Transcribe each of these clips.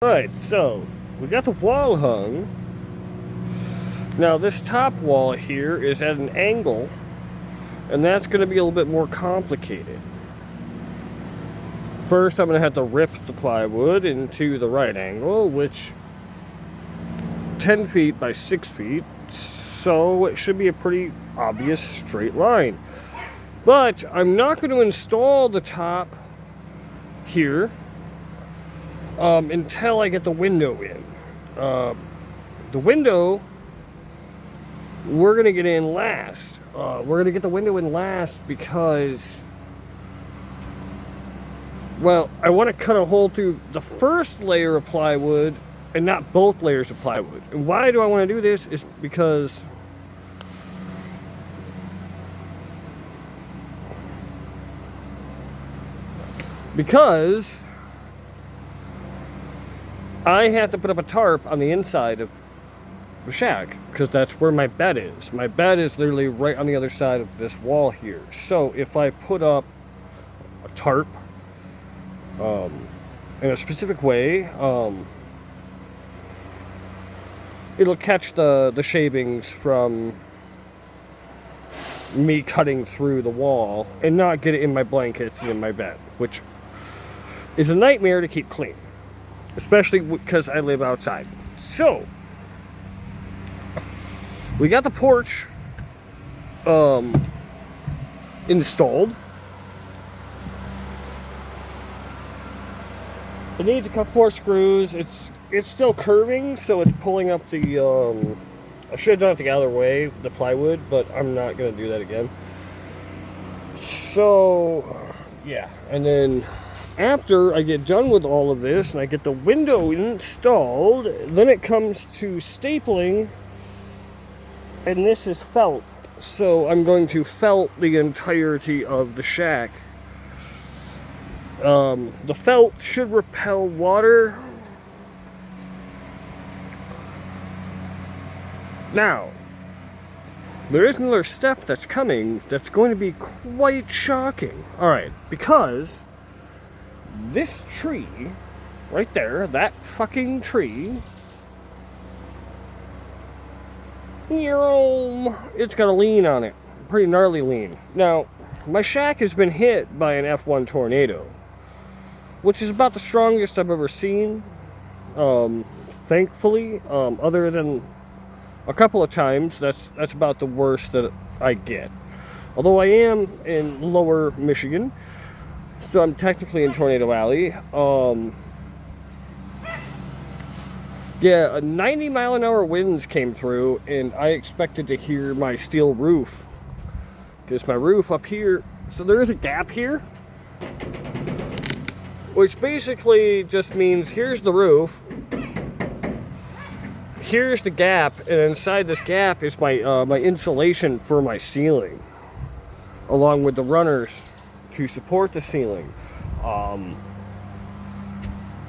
Alright, so we got the wall hung. Now this top wall here is at an angle, and that's going to be a little bit more complicated. First, I'm going to have to rip the plywood into the right angle, which 10 feet by 6 feet, so it should be a pretty obvious straight line. But I'm not going to install the top here until I get the window in. The window, we're going to get in last. We're going to get the window in last because, well, I want to cut a hole through the first layer of plywood and not both layers of plywood. And why do I want to do this is because I have to put up a tarp on the inside of the shack because that's where my bed is. My bed is literally right on the other side of this wall here. So if I put up a tarp in a specific way, it'll catch the shavings from me cutting through the wall and not get it in my blankets and in my bed, which is a nightmare to keep clean, especially because I live outside. So we got the porch installed. It needs a couple more screws. It's still curving, so it's pulling up the I should have done it the other way, the plywood, but I'm not gonna do that again. So yeah, and then after I get done with all of this and I get the window installed, then it comes to stapling, and this is felt. So I'm going to felt the entirety of the shack. The felt should repel water. Now, there is another step that's coming that's going to be quite shocking. Alright, because this tree right there, that fucking tree, it's got a lean on it. Pretty gnarly lean. Now, my shack has been hit by an F1 tornado, which is about the strongest I've ever seen. Thankfully, other than a couple of times, that's about the worst that I get. Although I am in lower Michigan, so I'm technically in Tornado Alley. Yeah, 90-mile-an-hour winds came through, and I expected to hear my steel roof. Because my roof up here, so there is a gap here, which basically just means here's the roof, here's the gap, and inside this gap is my my insulation for my ceiling, along with the runners to support the ceiling.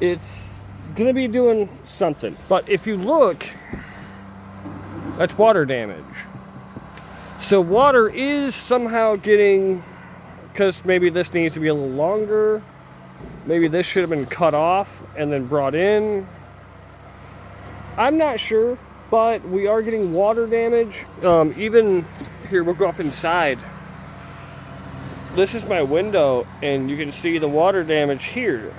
It's gonna be doing something, but if you look, that's water damage. So water is somehow getting, because maybe this needs to be a little longer, maybe this should have been cut off and then brought in. I'm not sure, but we are getting water damage. Even here, we'll go up inside. This is my window, and you can see the water damage here.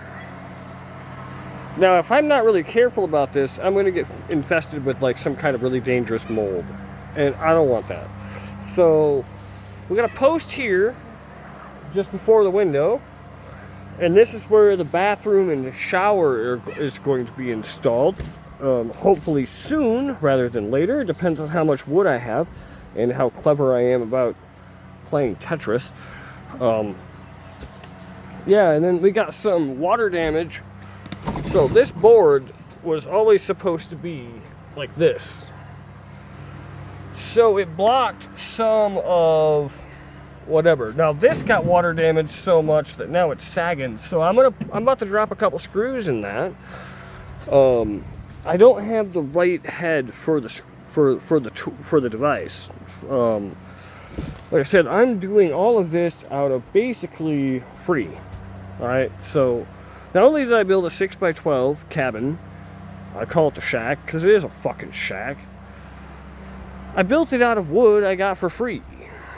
Now, if I'm not really careful about this, I'm going to get infested with like some kind of really dangerous mold, and I don't want that. So we got a post here just before the window, and this is where the bathroom and the shower is going to be installed. Hopefully soon rather than later. It depends on how much wood I have and how clever I am about playing Tetris. Yeah, and then we got some water damage. So this board was always supposed to be like this. So it blocked some of whatever. Now this got water damage so much that now it's sagging. So I'm about to drop a couple screws in that. I don't have the right head for the device. Like I said, I'm doing all of this out of basically free. All right, so Not only did I build a 6x12 cabin, I call it the shack because it is a fucking shack. I built it out of wood I got for free.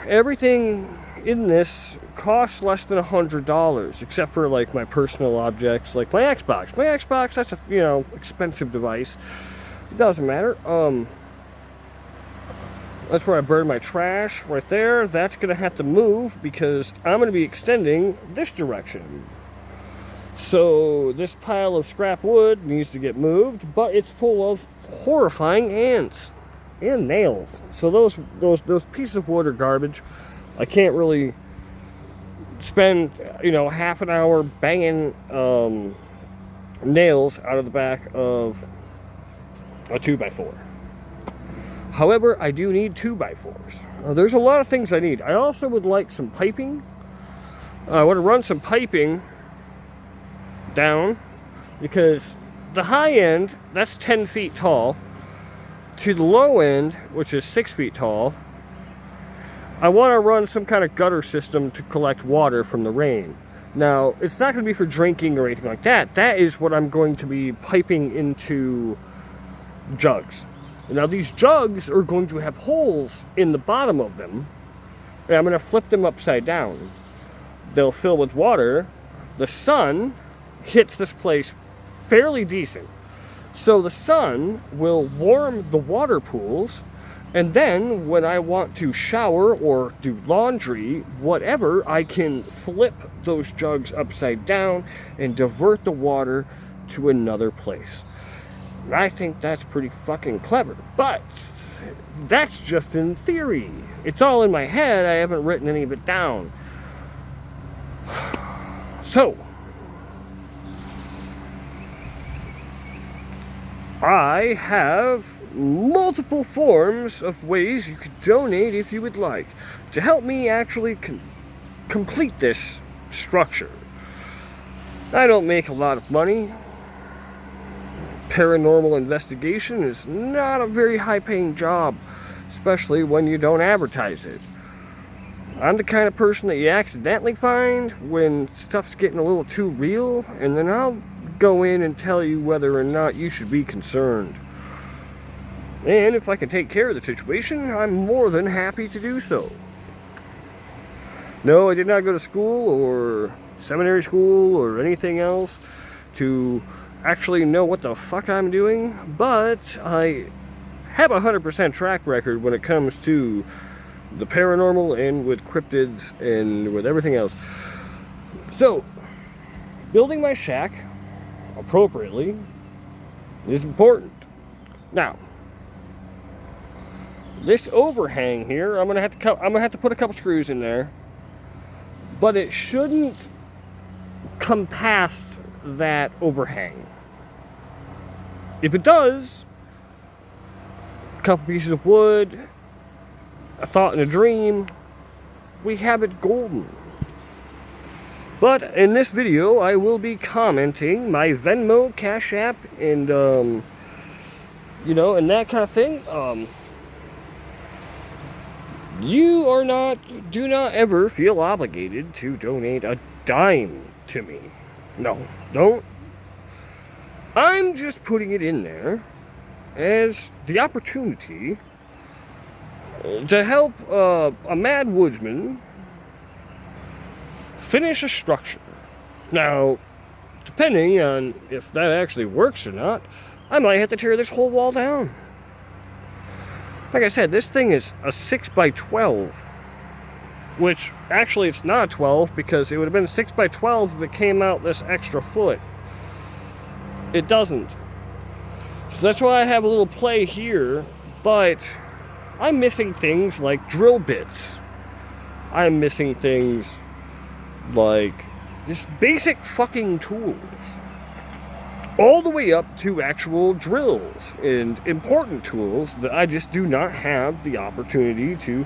Everything in this costs less than $100, except for like my personal objects, like my Xbox. My Xbox, that's a, you know, expensive device. It doesn't matter. That's where I burn my trash, right there. That's gonna have to move because I'm gonna be extending this direction. So this pile of scrap wood needs to get moved, but it's full of horrifying ants and nails. So those pieces of wood are garbage. I can't really spend, you know, half an hour banging nails out of the back of a 2x4. However, I do need 2x4s. There's a lot of things I need. I also would like some piping. I want to run some piping down because the high end, that's 10 feet tall, to the low end, which is 6 feet tall, I want to run some kind of gutter system to collect water from the rain. Now, it's not going to be for drinking or anything like that. That is what I'm going to be piping into jugs. Now, these jugs are going to have holes in the bottom of them, and I'm going to flip them upside down. They'll fill with water. The sun hits this place fairly decent. So the sun will warm the water pools, and then when I want to shower or do laundry, whatever, I can flip those jugs upside down and divert the water to another place. I think that's pretty fucking clever, but that's just in theory. It's all in my head. I haven't written any of it down. So, I have multiple forms of ways you could donate if you would like to help me actually complete this structure. I don't make a lot of money. Paranormal investigation is not a very high-paying job, especially when you don't advertise it. I'm the kind of person that you accidentally find when stuff's getting a little too real, and then I'll go in and tell you whether or not you should be concerned. And if I can take care of the situation, I'm more than happy to do so. No, I did not go to school or seminary school or anything else to actually know what the fuck I'm doing, but I have a 100% track record when it comes to the paranormal and with cryptids and with everything else. So, building my shack appropriately is important. Now, this overhang here, I'm gonna have to put a couple screws in there, but it shouldn't come past that overhang. If it does, a couple pieces of wood, a thought and a dream, we have it golden. But in this video, I will be commenting my Venmo, Cash App, and you know, and that kind of thing. Do not ever feel obligated to donate a dime to me. No, don't. I'm just putting it in there as the opportunity to help a mad woodsman finish a structure. Now, depending on if that actually works or not, I might have to tear this whole wall down. Like I said, this thing is a 6x12, which actually it's not a 12 because it would have been a 6x12 if it came out this extra foot. It doesn't. So that's why I have a little play here, but I'm missing things like drill bits. I'm missing things like just basic fucking tools. All the way up to actual drills and important tools that I just do not have the opportunity to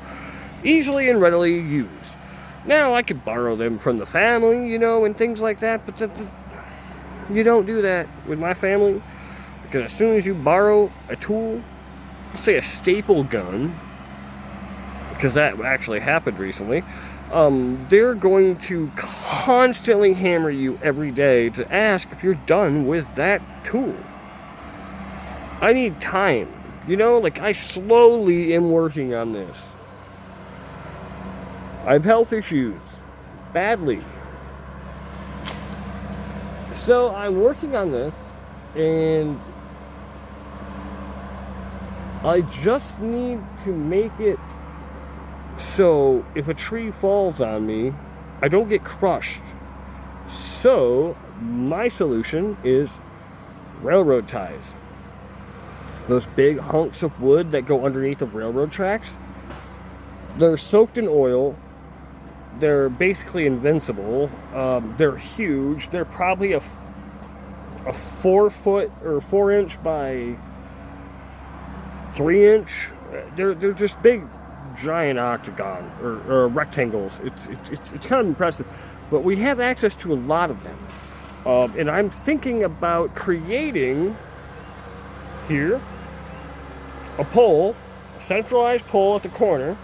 easily and readily use. Now, I could borrow them from the family, you know, and things like that, but you don't do that with my family, because as soon as you borrow a tool, let's say a staple gun, because that actually happened recently, they're going to constantly hammer you every day to ask if you're done with that tool. I need time. You know, like, I slowly am working on this. I have health issues. Badly. So I'm working on this, and I just need to make it so if a tree falls on me, I don't get crushed. So my solution is railroad ties. Those big hunks of wood that go underneath the railroad tracks, they're soaked in oil. They're basically invincible. They're huge. They're probably a 4 foot or 4 inch by 3 inch. They're just big, giant octagon or rectangles. It's kind of impressive, but we have access to a lot of them. And I'm thinking about creating here a pole, a centralized pole at the corner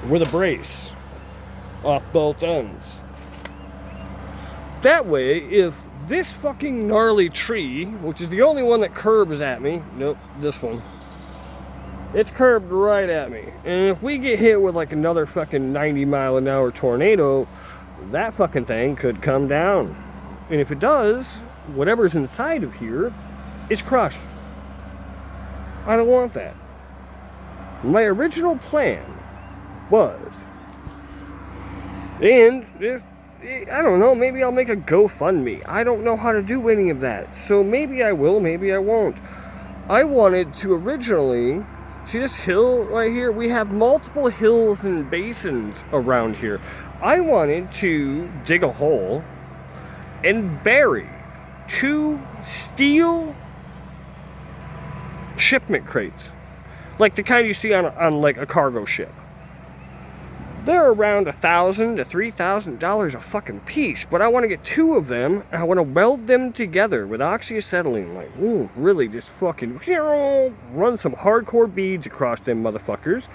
with a brace off both ends. That way, if this fucking gnarly tree, which is the only one that curbs at me, nope, this one, it's curbed right at me. And if we get hit with like another fucking 90-mile-an-hour tornado, that fucking thing could come down. And if it does, whatever's inside of here is crushed. I don't want that. My original plan was, and if, I don't know, maybe I'll make a GoFundMe. I don't know how to do any of that. So maybe I will, maybe I won't. I wanted to originally, see this hill right here? We have multiple hills and basins around here. I wanted to dig a hole and bury 2 steel shipment crates. Like the kind you see on like a cargo ship. They're around $1,000 to $3,000 a fucking piece, but I want to get 2 of them, and I want to weld them together with oxyacetylene, like, ooh, really just fucking run some hardcore beads across them motherfuckers.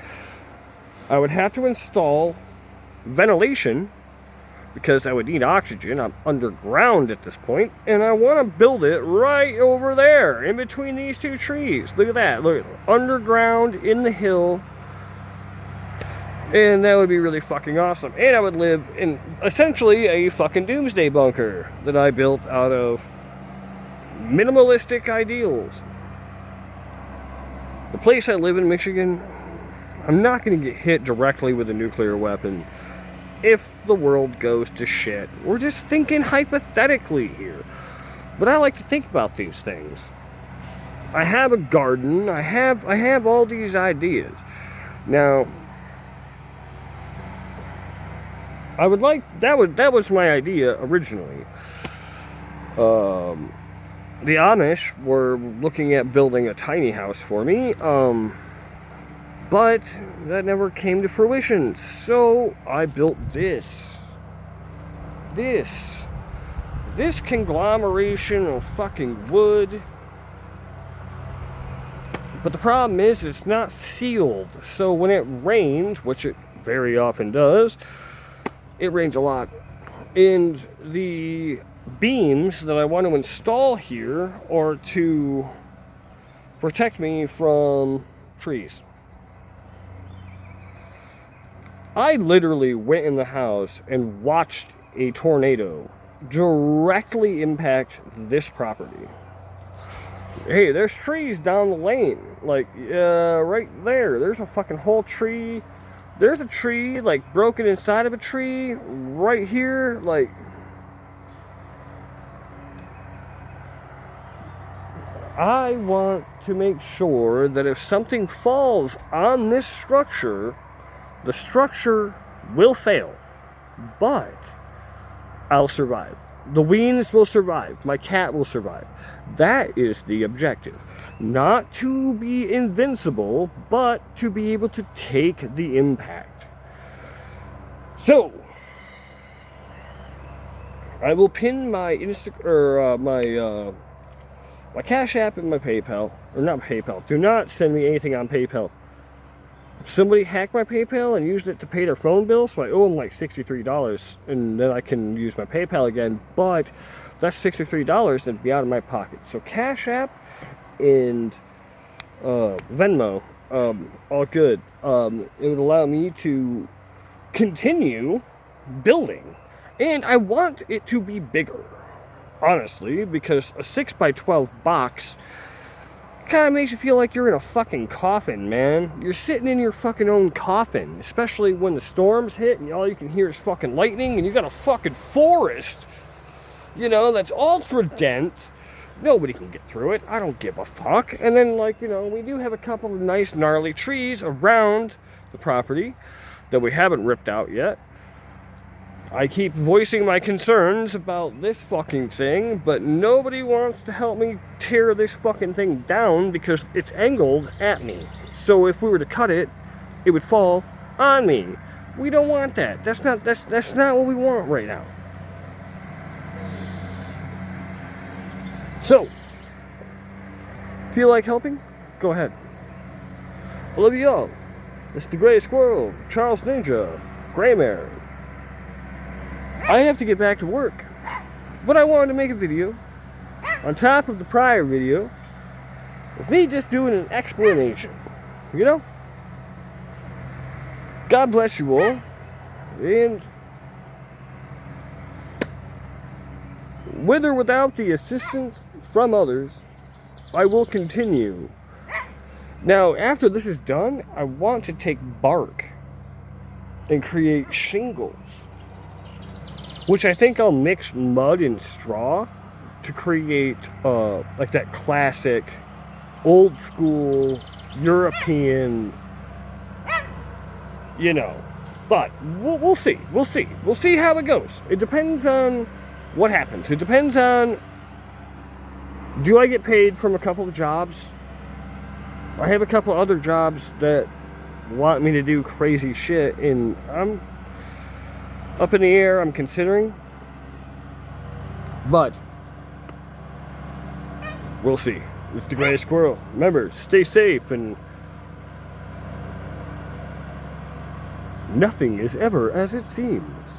I would have to install ventilation, because I would need oxygen. I'm underground at this point, and I want to build it right over there, in between these 2 trees. Look at that, look at it. Underground, in the hill. And that would be really fucking awesome. And I would live in essentially a fucking doomsday bunker that I built out of minimalistic ideals. The place I live in, Michigan, I'm not going to get hit directly with a nuclear weapon if the world goes to shit. We're just thinking hypothetically here. But I like to think about these things. I have a garden. I have all these ideas. Now, I would like, that was my idea originally. The Amish were looking at building a tiny house for me, but that never came to fruition. So I built this conglomeration of fucking wood. But the problem is it's not sealed. So when it rains, which it very often does, it rains a lot, and the beams that I want to install here are to protect me from trees. I literally went in the house and watched a tornado directly impact this property. Hey, there's trees down the lane, like right there. There's a fucking whole tree. There's a tree, like, broken inside of a tree right here, like, I want to make sure that if something falls on this structure, the structure will fail, but I'll survive. The Weens will survive. My cat will survive. That is the objective. Not to be invincible, but to be able to take the impact. So, I will pin my my Cash App and my PayPal. Or not PayPal. Do not send me anything on PayPal. somebody hacked my PayPal and used it to pay their phone bill, so I owe them like $63, and then I can use my PayPal again, but that's $63 that'd be out of my pocket. So Cash App and Venmo, all good. It would allow me to continue building, and I want it to be bigger, honestly, because a 6x12 box kind of makes you feel like you're in a fucking coffin, man. You're sitting in your fucking own coffin, especially when the storms hit and all you can hear is fucking lightning and you got a fucking forest, you know, that's ultra dense. Nobody can get through it. I don't give a fuck. And then, like, you know, we do have a couple of nice gnarly trees around the property that we haven't ripped out yet. I keep voicing my concerns about this fucking thing, but nobody wants to help me tear this fucking thing down because it's angled at me. So if we were to cut it, it would fall on me. We don't want that. That's not what we want right now. So, feel like helping? Go ahead. I love you all. It's the Gray Squirrel, Charles Ninja, Graymare. I have to get back to work, but I wanted to make a video on top of the prior video with me just doing an explanation, you know? God bless you all, and with or without the assistance from others, I will continue. Now, after this is done, I want to take bark and create shingles, which I think I'll mix mud and straw to create like that classic old school European, you know. But we'll see. We'll see how it goes. It depends on what happens. It depends on, do I get paid from a couple of jobs? I have a couple other jobs that want me to do crazy shit, and I'm up in the air. I'm considering, but we'll see. It's the Gray Squirrel. Remember, stay safe, and nothing is ever as it seems.